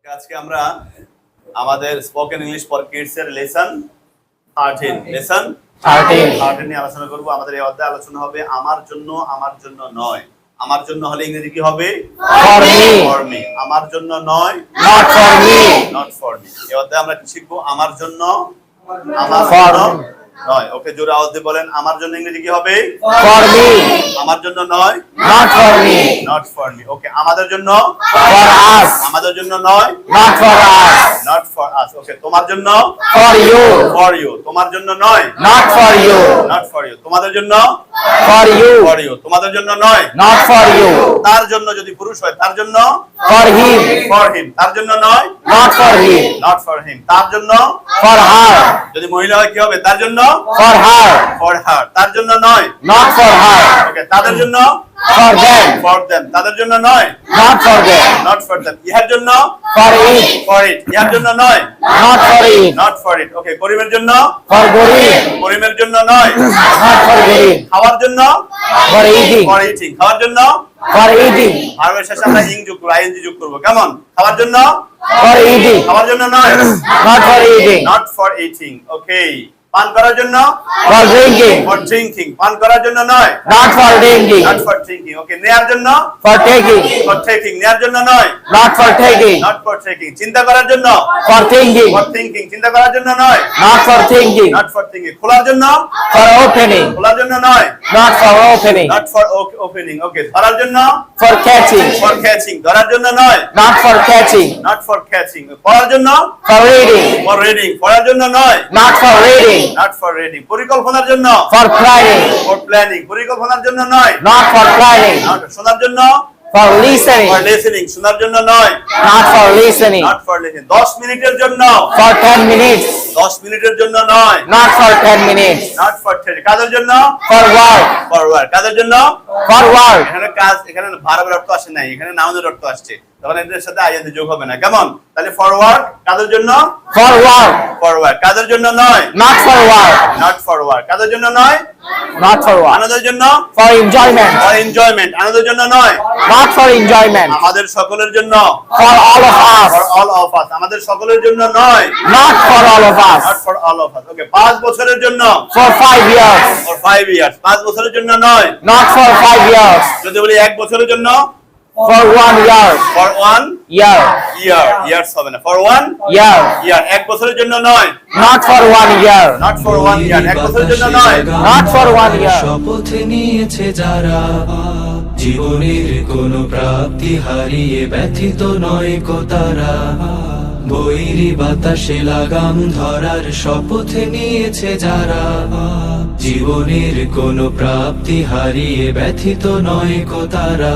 আজকে আমরা আমাদের স্পোকেন ইংলিশ ফর কিডস এর লেসন 13 নিয়ে আলোচনা করব। আমাদের এই অধ্যায়ে আলোচনা হবে আমার জন্য নয়। আমার জন্য হলে ইংরেজি কি হবে? For me. আমার জন্য নয়, নট ফর মি। এই অধ্যায়ে আমরা কি শিখবো? আমার জন্য নয়। ওকে, জোরে আওয়াজ দিয়ে বলেন, আমার জন্য ইংরেজি কি হবে? For me. আমার জন্য নয়, not for me. Not for me. Okay, আমাদের জন্য ফর আস। আমাদের জন্য নয়, not for us. Not for us. Okay, তোমার জন্য ফর ইউ। For you. তোমার জন্য নয়, not for you. Not for you. তোমাদের জন্য ফর ইউ। For you. তোমাদের জন্য নয়, নট ফর ইউ। তার জন্য যদি পুরুষ হয় তার জন্য ফর হিম। For him. তার জন্য নয়, not for him. Not for him. তার জন্য ফর হার। যদি মহিলা হয় কি হবে? তার জন্য ফর হার। For her. তার জন্য নয়, নট ফর হার। ওকে, তাদের জন্য ফর দেম। For them. তাদের জন্য নয়, not for them. Not for them. ইহার জন্য ফর ইট। For it. ইহার জন্য নয়, not for it. Not for it. Okay, করিমের জন্য ফর গরিব। করিমের জন্য নয়, নট ফর গরিব। খাওয়ার জন্য ফর ইটিং। For eating. খাওয়ার জন্য ফর ইটিং। ভার্বের শেষে আমরা ইং যোগ করব, আইএনজি যোগ করব। কেমন? খাওয়ার জন্য ফর ইটিং। খাওয়ার জন্য নয়, not for eating. Not for eating. Okay, পান করার জন্য ফর ড্রিঙ্কিং। For drinking. পান করার জন্য নয়, not for drinking. Not for drinking. Okay, নেয়ার জন্য ফর টেকিং। For taking. নেয়ার জন্য নয়, not for taking. Not for taking. চিন্তা করার জন্য ফর থিঙ্কিং। For thinking. চিন্তা করার জন্য নয়, not for thinking. Not for thinking. খোলার জন্য ফর ওপেনিং। খোলার জন্য নয়, not for opening. Not for opening. Okay, ধরার জন্য ফর ক্যাচিং। For catching. ধরার জন্য নয়, not for catching. Not for catching. পড়ার জন্য ফর রিডিং। For reading. পড়ার জন্য নয়, not for reading. Not for reading. পরিকল্পনার জন্য ফর প্ল্যানিং। For planning. পরিকল্পনার জন্য নয়, নট ফর প্ল্যানিং। শোনার জন্য ফর লিসেনিং। For listening. শোনার জন্য নয়, not for listening. Not for listening. 10 মিনিটের জন্য ফর 10 minutes. 10 মিনিটের জন্য নয়, not for 10 minutes. Not for 10। কাজের জন্য ফর ওয়ার্ক। For work. কাজের জন্য ফর ওয়ার্ক। এখানে কাজ, এখানে ভার্বের অর্থ আসে নাই, এখানে নাউনের অর্থ আসছে, তখন এদের সাথে আইএনজি যোগ হবে না। কেমন? তাহলে ফর ওয়ার্ক কাজের জন্য, ফর ওয়ার্ক। ফর ওয়ার্ক কাজের জন্য নয়, not for work. Not for work কাজের জন্য নয়, নট ফর ওয়ার্ক। আনন্দের জন্য ফর এনজয়মেন্ট। For enjoyment. আনন্দের জন্য নয়, নট ফর এনজয়মেন্ট। আমাদের সকলের জন্য for all of us. For all of us. আমাদের সকলের জন্য নয়, not for all of us. Not for all of us. Okay, 5 বছরের জন্য ফর 5 years. For 5 years. 5 বছরের জন্য নয়, নট ফর 5 years. যদি বলি 1 বছরের জন্য for 1 year. For 1 year. Year. Years হবে না, ফর 1 year. ইয়ার। 1 বছরের জন্য নয়, not for 1 year. Not for 1 ইয়ার। 1 বছরের জন্য নয়, নট ফর 1 year. শপথ নিয়েছে যারা, জীবনের কোনো প্রাপ্তি হারিয়ে ব্যথিত নয় কো তারা। বৈরী বাতাসে লাগাম ধরার শপথ নিয়েছে যারা, জীবনের কোনো প্রাপ্তি হারিয়ে ব্যথিত নয় কো তারা।